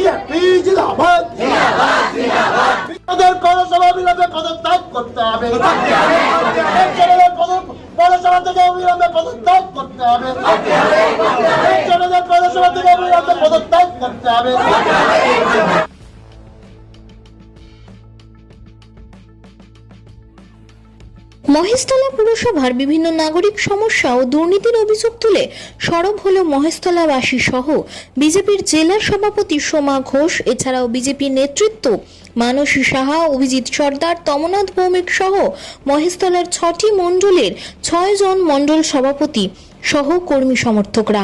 BJP জিন্দাবাদ বিরোধীদের পৌরসভা বিলম্বে পদত্যাগ করতে হবে পৌরসভা থেকে অবিলম্বে পদত্যাগ করতে হবে পৌরসভা থেকে অবিলম্বে পদত্যাগ করতে হবে। মহেশতলা পুরসভার বিভিন্ন নাগরিক সমস্যা ও দুর্নীতির অভিযোগ তুলে সরব হল মহেশতলাবাসী সহ বিজেপির জেলা সভাপতি সোমা ঘোষ, এছাড়াও বিজেপির নেতৃত্ব মানসী সাহা, অভিজিৎ সর্দার, তমনাথ ভৌমিক সহ মহেশতলার 6টি মণ্ডলের 6 জন মণ্ডল সভাপতি সহ কর্মী সমর্থকরা।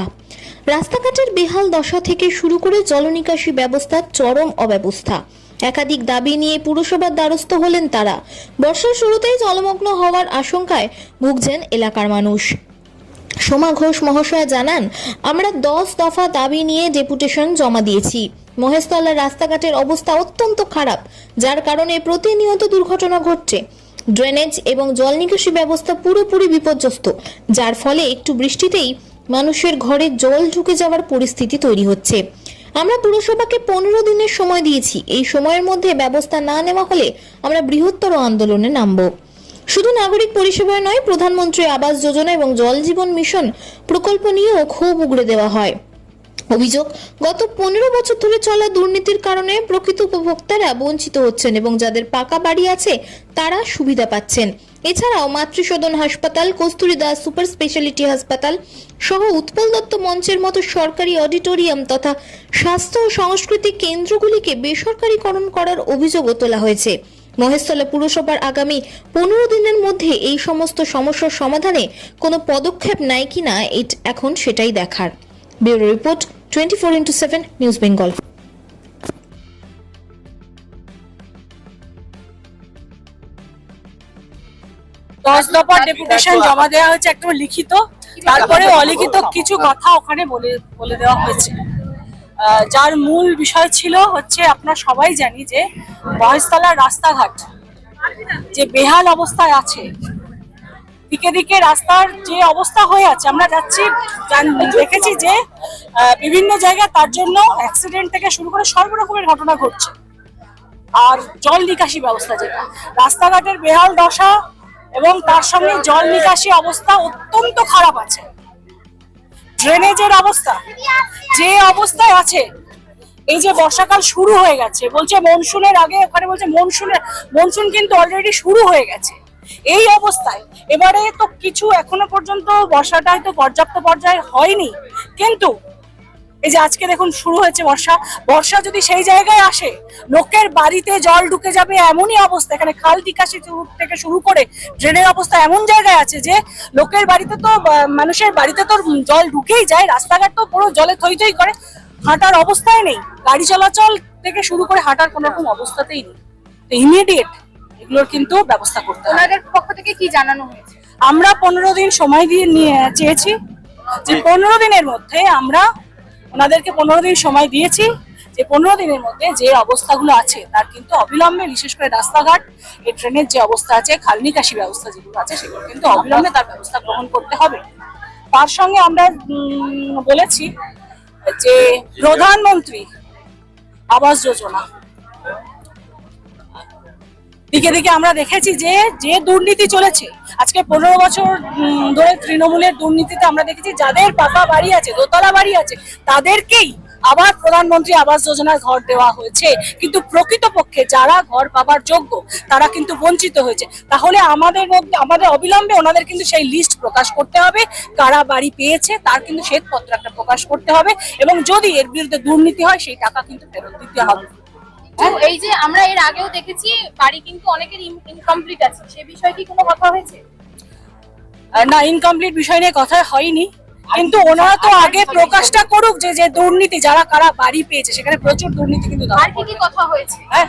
রাস্তাঘাটের বেহাল দশা থেকে শুরু করে জলনিকাশি ব্যবস্থার চরম অব্যবস্থা, একাধিক দাবি নিয়ে পুরসভার দ্বারস্থ হলেন তারা। বর্ষার শুরুতেই জলমগ্ন হওয়ার আশঙ্কায় ভুগছেন এলাকার মানুষ। সোমা ঘোষ মহাশয় জানান, আমরা 10 দফা দাবি নিয়ে ডেপুটেশন জমা দিয়েছি। মহেশতলার রাস্তাঘাটের অবস্থা অত্যন্ত খারাপ, যার কারণে প্রতিনিয়ত দুর্ঘটনা ঘটছে। ড্রেনেজ এবং জল নিকাশি ব্যবস্থা পুরোপুরি বিপর্যস্ত, যার ফলে একটু বৃষ্টিতেই মানুষের ঘরে জল ঢুকে যাওয়ার পরিস্থিতি তৈরি হচ্ছে। আমরা পুরসভাকে 15 দিনের সময় দিয়েছি। এই সময়ের মধ্যে ব্যবস্থা না নেওয়া হলে আমরা বৃহত্তর আন্দোলনে নামব। শুধু নাগরিক পরিষেবা নয়, প্রধানমন্ত্রী আবাস যোজনা এবং জল জীবন মিশন প্রকল্প নিয়েও ক্ষোভ উগড়ে দেওয়া হয়। অভিযোগ, গত 15 বছর ধরে চলা দুর্নীতির কারণে প্রকৃত উপভোক্তারা বঞ্চিত হচ্ছেন এবং যাদের পাকা বাড়ি আছে তারা সুবিধা পাচ্ছেন। এছাড়াও মাতৃসদন হাসপাতাল, কস্তুরী দাস সুপার স্পেশালিটি হাসপাতাল সহ উৎপল দত্ত মঞ্চের মতো সরকারি অডিটোরিয়াম তথা স্বাস্থ্য ও সংস্কৃতি কেন্দ্রগুলিকে বেসরকারীকরণ করার অভিযোগও তোলা হয়েছে। মহেশতলা পুরসভার আগামী 15 দিনের মধ্যে এই সমস্ত সমস্যার সমাধানে কোনো পদক্ষেপ নেয় কিনা এখন সেটাই দেখার। Bureau report 24x7 news Bengal. 10 দফা ডেপুটেশন জমা দেওয়া হয়েছে, একটা লিখিত, তারপরে অলিখিত কিছু কথা ওখানে বলে দেওয়া হয়েছে। যার মূল বিষয় ছিল হচ্ছে, আপনারা সবাই জানি যে মহেশতলার রাস্তাঘাট যে বেহাল অবস্থায় আছে, দিকে দিকে রাস্তার যে অবস্থা হয়ে আছে, আমরা দেখেছি যে বিভিন্ন জায়গায় তার জন্য অ্যাক্সিডেন্ট থেকে শুরু করে সর্বরকমের ঘটনা ঘটছে। আর জল নিকাশি ব্যবস্থা, যেটা রাস্তাঘাটের বেহাল দশা এবং তার সঙ্গে জল নিকাশি অবস্থা অত্যন্ত খারাপ আছে। ড্রেনেজের অবস্থা যে অবস্থায় আছে, এই যে বর্ষাকাল শুরু হয়ে গেছে, বলছে মনসুনের আগে, ওখানে বলছে মনসুন কিন্তু অলরেডি শুরু হয়ে গেছে। এই অবস্থায় এবারে তো কিছু এখনো পর্যন্ত বর্ষাটা হয়তো পর্যাপ্ত পর্যায়ে হয়নি, কিন্তু এই যে আজকে দেখুন শুরু হয়েছে বর্ষা যদি সেই জায়গায় আসে, লোকের বাড়িতে জল ঢুকে যাবে এমনই অবস্থা। এখানে খাল নিকাশি থেকে শুরু করে ড্রেনের অবস্থা এমন জায়গায় আছে যে লোকের বাড়িতে তো, মানুষের বাড়িতে তো জল ঢুকেই যায়, রাস্তাঘাট তো পুরো জলে থই থই করে, হাঁটার অবস্থায় নেই, গাড়ি চলাচল থেকে শুরু করে হাঁটার কোনো রকম অবস্থাতেই নেই। তো ইমিডিয়েট এগুলোর কিন্তু ব্যবস্থা করতে হবে। ওনাদের পক্ষ থেকে কি জানানো হয়েছে? আমরা 15 দিন সময় দিয়ে চেয়েছি, যে 15 দিনের মধ্যে আমরা ওনাদেরকে 15 দিন সময় দিয়েছি, যে 15 দিনের মধ্যে যে অবস্থাগুলো আছে তার কিন্তু অবিলম্বে, বিশেষ করে রাস্তাঘাট, এই ট্রেনের যে অবস্থা আছে, খাল নিকাশি ব্যবস্থা যেগুলো আছে, সেগুলো কিন্তু অবিলম্বে তার ব্যবস্থা গ্রহণ করতে হবে। তার সঙ্গে আমরা বলেছি যে প্রধানমন্ত্রী আবাস যোজনা, দিকে দিকে আমরা দেখেছি যে দুর্নীতি চলেছে আজকে 15 বছর ধরে, তৃণমূলের দুর্নীতিতে আমরা দেখেছি যাদের পাকা বাড়ি আছে, দোতলা বাড়ি আছে, তাদেরকেই আবার প্রধানমন্ত্রী আবাস যোজনায় ঘর দেওয়া হয়েছে, কিন্তু প্রকৃতপক্ষে যারা ঘর পাবার যোগ্য তারা কিন্তু বঞ্চিত হয়েছে। তাহলে আমাদের অবিলম্বে ওনাদের কিন্তু সেই লিস্ট প্রকাশ করতে হবে, কারা বাড়ি পেয়েছে তার কিন্তু শ্বেতপত্র একটা প্রকাশ করতে হবে, এবং যদি এর বিরুদ্ধে দুর্নীতি হয় সেই টাকা কিন্তু ফেরত দিতে হবে। এই যে আমরা এর আগেও দেখেছি বাড়ি কিন্তু অনেকের ইনকমপ্লিট আছে, সে বিষয়ে কি কোনো কথা হয়েছে? না, ইনকমপ্লিট বিষয় নিয়ে কথা হয়নি, কিন্তু ওনারা তো আগে প্রকাশটা করুক যে দুর্নীতি, যারা কারা বাড়ি পেয়েছে, সেখানে প্রচুর দুর্নীতি কিন্তু। আর কি কথা হয়েছে? হ্যাঁ,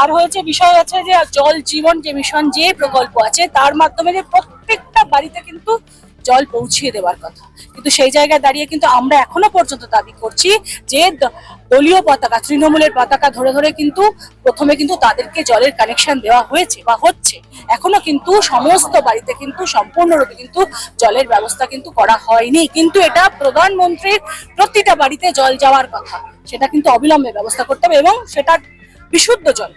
আর হয়েছে বিষয় আছে যে জল জীবন যে মিশন, যে প্রকল্প আছে, তার মাধ্যমে যে প্রত্যেকটা বাড়িতে কিন্তু জল পৌঁছিয়ে দেওয়ার কথা, কিন্তু সেই জায়গায় দাঁড়িয়ে কিন্তু আমরা এখনো পর্যন্ত দাবি করছি যে দলীয় পতাকা, তৃণমূলের পতাকা ধরে ধরে কিন্তু প্রথমে কিন্তু তাদেরকে জলের কানেকশন দেওয়া হয়েছে বা হচ্ছে, এখনো কিন্তু সমস্ত বাড়িতে কিন্তু সম্পূর্ণরূপে কিন্তু জলের ব্যবস্থা কিন্তু করা হয়নি। কিন্তু এটা প্রধানমন্ত্রীর প্রতিটা বাড়িতে জল যাওয়ার কথা, সেটা কিন্তু অবিলম্বে ব্যবস্থা করতে হবে এবং সেটা বিশুদ্ধ জল।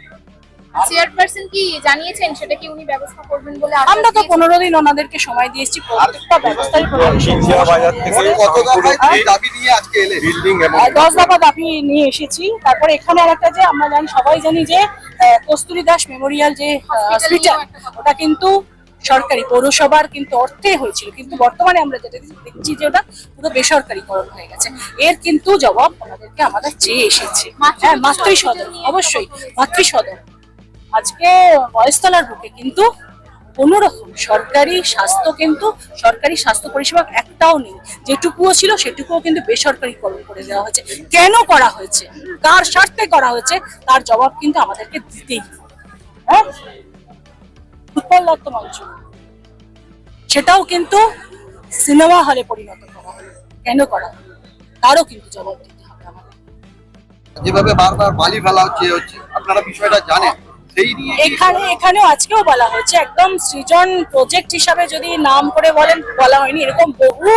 চেয়ারপারসন কি জানিয়েছেন সেটা কি উনি ব্যবস্থা করবেন বলে আশ্বাস আমরা তো দিয়েছেন? 15 দিন ওনাদেরকে সময় দিয়েছি, প্রত্যেকটা ব্যবস্থারই বাজার থেকে কত দফায় দাবি নিয়ে আজকে এলেন? বিল্ডিং এবং 10 দফা দাবি নিয়ে এসেছি। তারপরে এখানে আরেকটা যে আমরা জানি, সবাই জানি যে কস্তুরী দাস মেমোরিয়াল যে হসপিটাল, ওটা কিন্তু সরকারি পৌরসভার কিন্তু অর্থে হয়েছিল, কিন্তু বর্তমানে আমরা যেটা দেখছি যে ওটা পুরো বেসরকারিকরণ হয়ে গেছে। এর কিন্তু জবাব আমাদেরকে আমাদের চেয়ে এসেছে। হ্যাঁ, মাতৃসদন, অবশ্যই মাতৃসদন। আজকে মহেশতলার বুকে কিন্তু কোনোরকম সরকারি স্বাস্থ্য পরিষেবা একটাও নেই, যেটুকুও ছিল সেটুকুও কিন্তু বেসরকারিকরণ করে দেওয়া হয়েছে। কেন করা হয়েছে, কার স্বার্থে করা হয়েছে, তার জবাব কিন্তু আমাদেরকে দিতেই হবে। হ্যাঁ, উৎপল দত্ত মঞ্চ সেটাও কিন্তু সিনেমা হলে পরিণত করা হলো, কেন করা হলো তারও কিন্তু জবাব দিতে হবে আমাদের। যেভাবে বারবার বালি ফেলা হচ্ছে আপনারা বিষয়টা জানেন, সেই নিয়ে এখানেও আজকেও বলা হয়েছে, একদম সৃজন প্রজেক্ট হিসাবে যদি নাম করে বলা হয়নি, এরকম বহু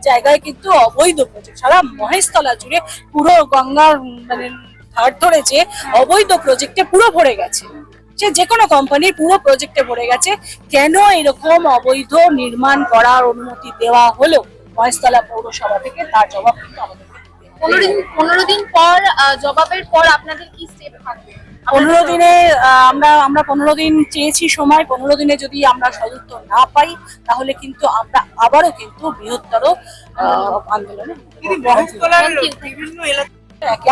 জায়গায় কিন্তু অবৈধ প্রজেক্ট সারা মহেশতলা জুড়ে পুরো গঙ্গার মানে ধার ধরে যে অবৈধ প্রজেক্টে পুরো ভরে গেছে, যে কোনো কোম্পানির পুরো প্রজেক্টে ভরে গেছে। কেন এরকম অবৈধ নির্মাণ করার অনুমতি দেওয়া হলো মহেশতলা পৌরসভা থেকে, তার জবাব কিন্তু আমাদেরকে দিতে হবে। 15 দিন পর জবাবের পর আপনাদের কি স্টেপ থাকবে? 15 দিনে আমরা 15 দিন চেয়েছি সময়। 15 দিনে যদি আমরা সদুত্তর না পাই তাহলে কিন্তু আমরা আবারও কিন্তু বৃহত্তর আন্দোলনে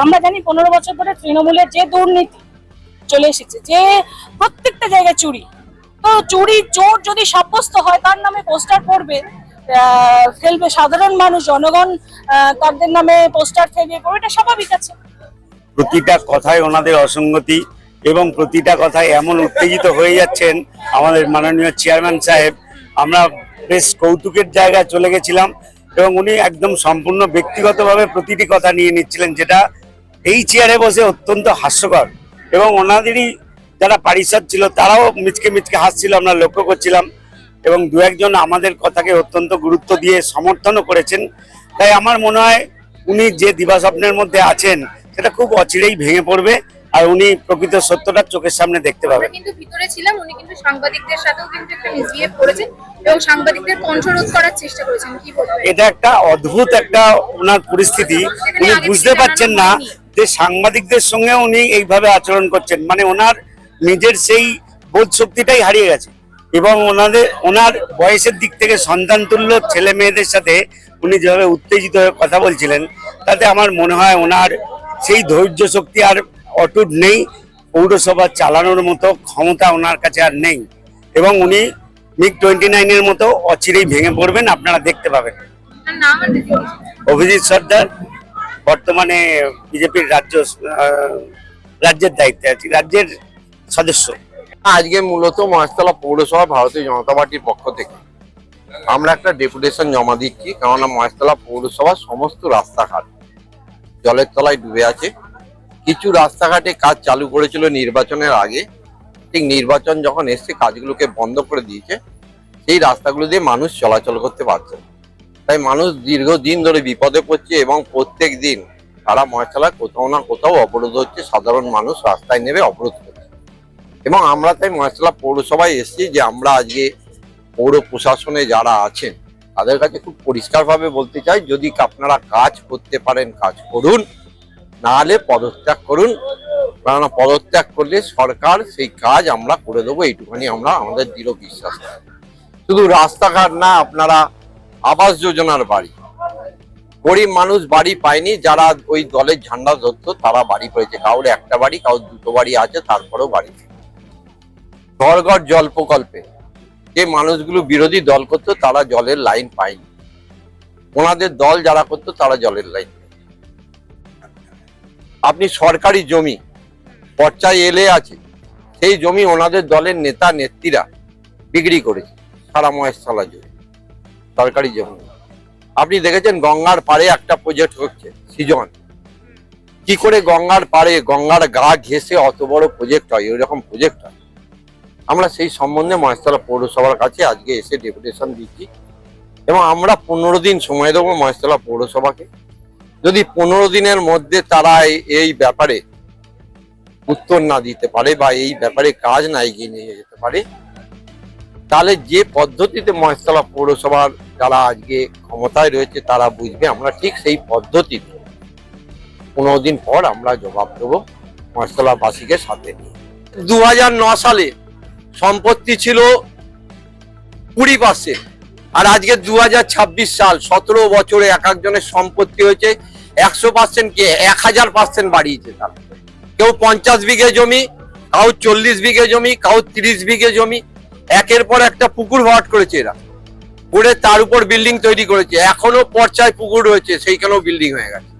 আমরা জানি 15 বছর ধরে তৃণমূলের যে দুর্নীতি চলে এসেছে, যে প্রত্যেকটা জায়গায় চুরি, তো চুরি চোর যদি সাব্যস্ত হয় তার নামে পোস্টার করবে, ফেলবে সাধারণ মানুষ, জনগণ তাদের নামে পোস্টার ফেলিয়ে করবে, এটা স্বাভাবিক আছে। প্রতিটা কথায় ওনাদের অসঙ্গতি এবং প্রতিটা কথায় এমন উত্তেজিত হয়ে যাচ্ছেন আমাদের মাননীয় চেয়ারম্যান সাহেব। আমরা বেশ কৌতুকের জায়গায় চলে গেছিলাম এবং উনি একদম সম্পূর্ণ ব্যক্তিগতভাবে প্রতিটি কথা নিয়ে নিচ্ছিলেন, যেটা এই চেয়ারে বসে অত্যন্ত হাস্যকর। এবং ওনাদেরই যারা পারিষদ ছিল তারাও মিচকে মিচকে হাসছিল, আমরা লক্ষ্য করছিলাম। এবং দু একজন আমাদের কথাকে অত্যন্ত গুরুত্ব দিয়ে সমর্থনও করেছেন। তাই আমার মনে হয় উনি যে দিবাস্বপ্নের মধ্যে আছেন সেটা খুব অচিরেই ভেঙে পড়বে, আর উনি প্রকৃত সত্যটা চোখের সামনে দেখতে আমরা পাবেন। কিন্তু ভিতরে ছিলাম, উনি কিন্তু সাংবাদিকদের সাথেও কিন্তু একটা মিসবিহেভ করেছেন এবং সাংবাদিকদের কণ্ঠরোধ করার চেষ্টা করেছেন, কি বলবেন? এটা একটা অদ্ভুত একটা ওনার পরিস্থিতি, উনি বুঝতে পারছেন না যে সাংবাদিকদের সঙ্গে উনি এইভাবে আচরণ করছেন, মানে ওনার নিজের সেই বোধ শক্তিটাই হারিয়ে গেছে। এবং ওনার বয়সের দিক থেকে সন্তান তুল্য ছেলে মেয়েদের সাথে উনি যেভাবে উত্তেজিত হয়ে কথা বলছিলেন, তাতে আমার মনে হয় ওনার সেই ধৈর্য শক্তি আর অটুট নেই, পৌরসভা চালানোর মতো ক্ষমতা ওনার কাছে আর নেই। এবং উনি MiG-29 এর মতো অচিরেই ভেঙে পড়বেন, আপনারা দেখতে পাবেন। তার নাম আর দেখুন। অভিজিৎ সর্দার বর্তমানে বিজেপির রাজ্যের দায়িত্বে আছে, রাজ্যের সদস্য। আজকে মূলত মহেশতলা পৌরসভা ভারতীয় জনতা পার্টির পক্ষ থেকে আমরা একটা ডেপুটেশন জমা দিচ্ছি, কেননা মহেশতলা পৌরসভার সমস্ত রাস্তাঘাট জলের তলায় ডুবে আছে। কিছু রাস্তাঘাটে কাজ চালু করেছিল নির্বাচনের আগে, ঠিক নির্বাচন যখন এসছে কাজগুলোকে বন্ধ করে দিয়েছে। সেই রাস্তাগুলো দিয়ে মানুষ চলাচল করতে পারছে না, তাই মানুষ দীর্ঘদিন ধরে বিপদে পড়ছে এবং প্রত্যেক দিন সারা মহেশতলায় কোথাও না কোথাও অবরোধ হচ্ছে, সাধারণ মানুষ রাস্তায় নেমে অবরোধ করছে। এবং আমরা তাই মহেশতলা পৌরসভায় এসেছি যে আমরা আজকে পৌর প্রশাসনে যারা আছেন তাদের কাছে খুব পরিষ্কারভাবে বলতে চাই, যদি আপনারা কাজ করতে পারেন কাজ করুন, না হলে পদত্যাগ করুন, কেননা পদত্যাগ করলে সরকার সেই কাজ আমরা করে দেবো, এইটুখানি আমরা আমাদের দৃঢ় বিশ্বাস। শুধু রাস্তাঘাট না, আপনারা আবাস যোজনার বাড়ি, গরিব মানুষ বাড়ি পায়নি, যারা ওই দলের ঝান্ডা ধরতো তারা বাড়ি পেয়েছে, কারোর একটা বাড়ি, কারোর দুটো বাড়ি আছে, তারপরেও বাড়ি। ঘর ঘর জল প্রকল্পে যে মানুষগুলো বিরোধী দল করতো তারা জলের লাইন পায়নি, ওনাদের দল যারা করতো তারা জলের লাইন। আপনি সরকারি জমি পর্চায় এলে আছে, সেই জমি ওনাদের দলের নেতা নেত্রীরা বিক্রি করেছে সারা মহেশতলা জুড়ে। সরকারি জমি। আপনি দেখেছেন গঙ্গার পাড়ে একটা প্রজেক্ট হচ্ছে সৃজন, কি করে গঙ্গার পাড়ে গঙ্গার গা ঘেঁষে অত বড় প্রজেক্ট হয়, ওইরকম প্রজেক্ট হয়। আমরা সেই সম্বন্ধে মহেশতলা পৌরসভার কাছে আজকে এসে ডেপুটেশন দিচ্ছি এবং আমরা 15 দিন সময় দেবো মহেশতলা পৌরসভাকে। যদি 15 দিনের মধ্যে তারা এই ব্যাপারে উত্তর না দিতে পারে বা এই ব্যাপারে কাজ না এগিয়ে নিয়ে যেতে পারে, তাহলে যে পদ্ধতিতে মহেশতলা পৌরসভার যারা আজকে ক্ষমতায় রয়েছে তারা বুঝবে, আমরা ঠিক সেই পদ্ধতিতে 15 দিন পর আমরা জবাব দেবো মহেশতলাবাসীকে সাথে নিয়ে। 2009 সালে সম্পত্তি ছিল 20%, আর আজকে 2026 সাল, 17 বছরে এক একজনের সম্পত্তি হয়েছে 100%, কে 1000% বাড়িয়েছে। তারা কেউ 50 বিঘে জমি, কাউ 40 বিঘে জমি, কাউ 30 বিঘে জমি, একের পর একটা পুকুর ভরাট করেছে এরা, করে তার উপর বিল্ডিং তৈরি করেছে। এখনো পর্চায় পুকুর রয়েছে, সেইখানেও বিল্ডিং হয়ে গেছে।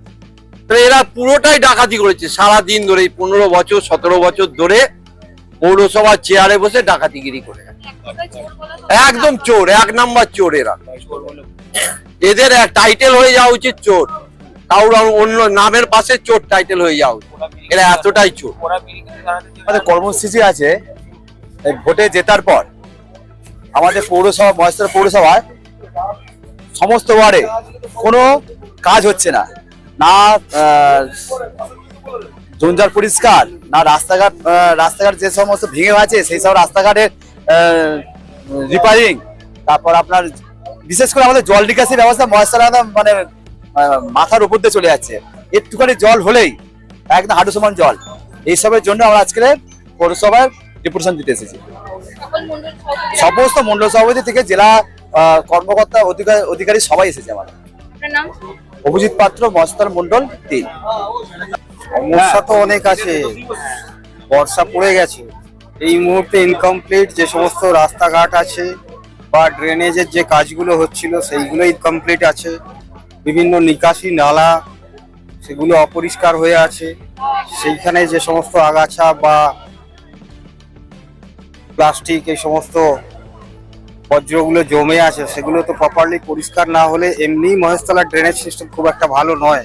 তো এরা পুরোটাই ডাকাতি করেছে সারা দিন ধরে, 15 বছর 17 বছর ধরে পৌরসভার চেয়ারে বসে ডাকাতিগিরি করে গেছে। একদম চোর, 1 নাম্বার চোর এরা। এদের টাইটেল হয়ে যাওয়া উচিত চোর, কারোর অন্য নামের পাশে চোর টাইটেল হয়ে যাওয়া উচিত। এরা এতটাই চোর। আমাদের কর্মসূচি আছে ভোটে জেতার পর আমাদের পৌরসভা, মহেশতলা পৌরসভায় সমস্ত ওয়ার্ডে কোনো কাজ হচ্ছে না, না জঞ্জাল পরিষ্কার, না রাস্তাঘাট যে সমস্ত ভেঙে আছে সেই সব রাস্তাঘাটের রিপেয়ারিং। তারপর আপনার বিশেষ করে আমাদের জল নিকাশি ব্যবস্থা মহেশতলা মানে মাথার উপর দিয়ে চলে যাচ্ছে। একটুখানি জল হলেই একদম হাঁটু সমান জল। এইসবের জন্য আমরা আজকে পৌরসভায় ডেপুটেশন দিতে এসেছি। সমস্ত মন্ডল সভাপতি থেকে জেলা কর্মকর্তা অধিকারী সবাই এসেছে। আমার অভিজিৎ পাত্র, মহেশতলা মন্ডল 3। সমস্যা তো অনেক আছে, বর্ষা পড়ে গেছে, এই মুহূর্তে ইনকমপ্লিট যে সমস্ত রাস্তাঘাট আছে বা ড্রেনেজের যে কাজগুলো হচ্ছিল সেইগুলো ইনকমপ্লিট আছে। বিভিন্ন নিকাশি নালা সেগুলো অপরিষ্কার হয়ে আছে, সেইখানে যে সমস্ত আগাছা বা প্লাস্টিক এই সমস্ত বজ্রগুলো জমে আছে সেগুলো তো প্রপারলি পরিষ্কার না হলে এমনি মহেশতলার ড্রেনেজ সিস্টেম খুব একটা ভালো নয়।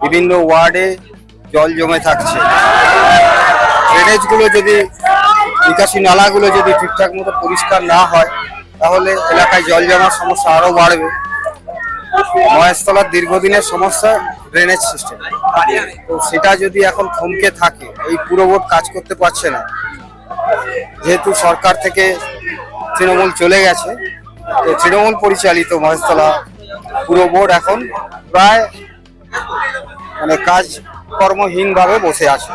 বিভিন্ন ওয়ার্ডে জল জমে থাকছে, ড্রেনেজগুলো যদি, নিকাশি নালাগুলো যদি ঠিকঠাক মতো পরিষ্কার না হয় তাহলে এলাকায় জল জমার সমস্যা আরো বাড়বে। মহেশতলার দীর্ঘদিনের সমস্যা ড্রেনেজ সিস্টেম, তো সেটা যদি এখন থমকে থাকে, এই পুরো বোর্ড কাজ করতে পারছে না, যেহেতু সরকার থেকে তৃণমূল চলে গেছে, তো তৃণমূল পরিচালিত মহেশতলা পুরো বোর্ড এখন প্রায় মানে কাজকর্মহীন ভাবে বসে আছে।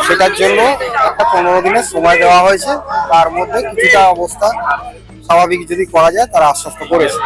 সেটার জন্য একটা 15 দিনের সময় দেওয়া হয়েছে, তার মধ্যে কিছুটা অবস্থা স্বাভাবিক যদি করা যায় তারা আশ্বস্ত করেছে।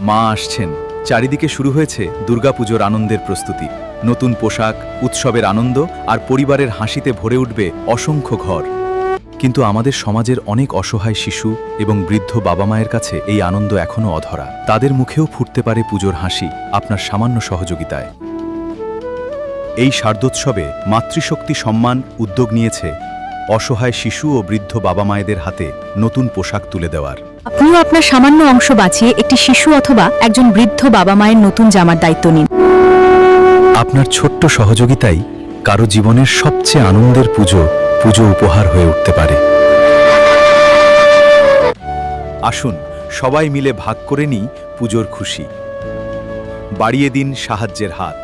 মা আসছেন, চারিদিকে শুরু হয়েছে দুর্গাপুজোর আনন্দের প্রস্তুতি। নতুন পোশাক, উৎসবের আনন্দ আর পরিবারের হাসিতে ভরে উঠবে অসংখ্য ঘর। কিন্তু আমাদের সমাজের অনেক অসহায় শিশু এবং বৃদ্ধ বাবা মায়ের কাছে এই আনন্দ এখনো অধরা। তাদের মুখেও ফুটতে পারে পুজোর হাসি আপনার সামান্য সহযোগিতায়। এই শারদোৎসবে মাতৃশক্তি সম্মান উদ্যোগ নিয়েছে অসহায় শিশু ও বৃদ্ধ বাবা মায়েদের হাতে নতুন পোশাক তুলে দেওয়ার। আপনিও আপনার সামান্য অংশ বাঁচিয়ে একটি শিশু অথবা একজন বৃদ্ধ বাবা মায়ের নতুন জামার দায়িত্ব নিন। আপনার ছোট্ট সহযোগিতাই কারো জীবনের সবচেয়ে আনন্দের পুজো উপহার হয়ে উঠতে পারে। আসুন সবাই মিলে ভাগ করে নিই পুজোর খুশি। বাড়িয়ে দিন সাহায্যের হাত।